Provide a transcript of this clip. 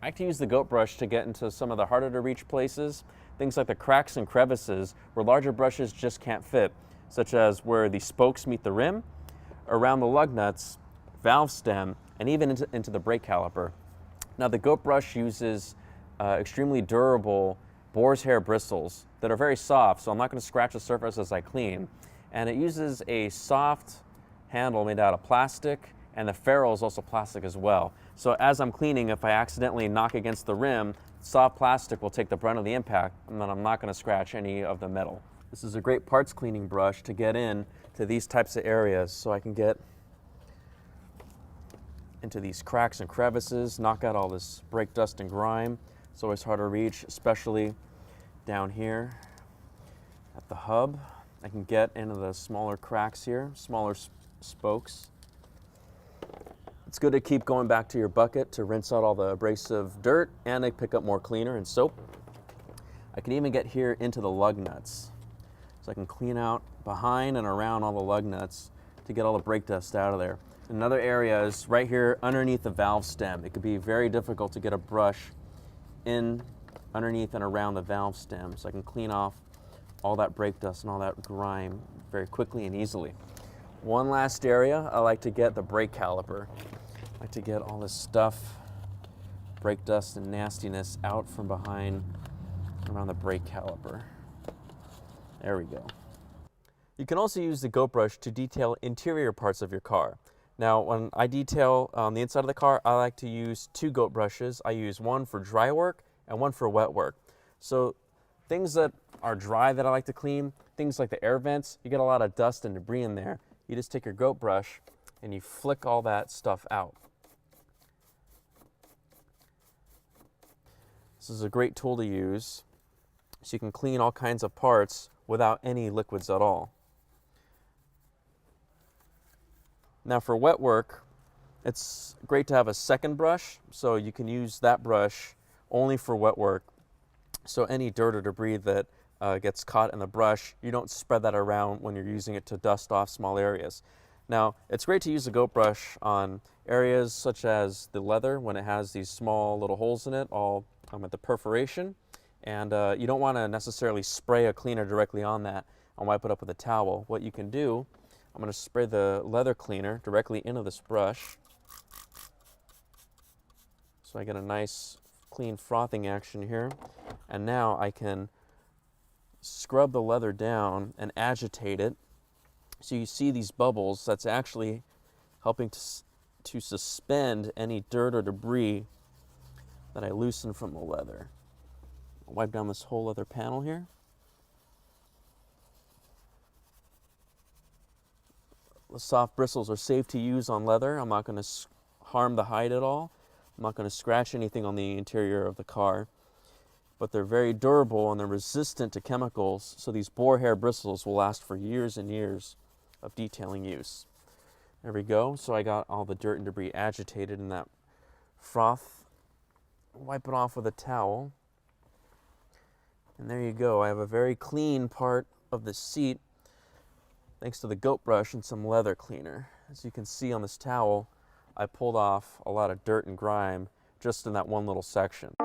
I like to use the goat brush to get into some of the harder to reach places, things like the cracks and crevices where larger brushes just can't fit, such as where the spokes meet the rim, around the lug nuts, valve stem, and even into the brake caliper. Now the goat brush uses extremely durable boar's hair bristles that are very soft, so I'm not going to scratch the surface as I clean. And it uses a soft handle made out of plastic, and the ferrule is also plastic as well. So as I'm cleaning, if I accidentally knock against the rim, soft plastic will take the brunt of the impact, and then I'm not going to scratch any of the metal. This is a great parts cleaning brush to get in to these types of areas, so I can get into these cracks and crevices, knock out all this brake dust and grime. It's always hard to reach, especially down here at the hub. I can get into the smaller cracks here, smaller spokes. It's good to keep going back to your bucket to rinse out all the abrasive dirt and to pick up more cleaner and soap. I can even get here into the lug nuts. So I can clean out behind and around all the lug nuts to get all the brake dust out of there. Another area is right here underneath the valve stem. It could be very difficult to get a brush in underneath and around the valve stem, so I can clean off all that brake dust and all that grime very quickly and easily. One last area, I like to get the brake caliper. I like to get all this stuff, brake dust and nastiness out from behind around the brake caliper. There we go. You can also use the goat brush to detail interior parts of your car. Now, when I detail the inside of the car, I like to use two goat brushes. I use one for dry work and one for wet work. So things that are dry that I like to clean, things like the air vents, you get a lot of dust and debris in there. You just take your goat brush and you flick all that stuff out. This is a great tool to use, so you can clean all kinds of parts without any liquids at all. Now for wet work, it's great to have a second brush, so you can use that brush only for wet work. So any dirt or debris that gets caught in the brush, you don't spread that around when you're using it to dust off small areas. Now, it's great to use a goat brush on areas such as the leather when it has these small little holes in it, all at the perforation. And you don't want to necessarily spray a cleaner directly on that and wipe it up with a towel. What you can do, I'm going to spray the leather cleaner directly into this brush, so I get a nice clean frothing action here. And now I can scrub the leather down and agitate it. So you see these bubbles, that's actually helping to suspend any dirt or debris that I loosen from the leather. I'll wipe down this whole leather panel here. The soft bristles are safe to use on leather. I'm not going to harm the hide at all. I'm not going to scratch anything on the interior of the car. But they're very durable and they're resistant to chemicals, so these boar hair bristles will last for years and years of detailing use. There we go. So I got all the dirt and debris agitated in that froth. Wipe it off with a towel. And there you go. I have a very clean part of the seat thanks to the goat brush and some leather cleaner. As you can see on this towel, I pulled off a lot of dirt and grime just in that one little section.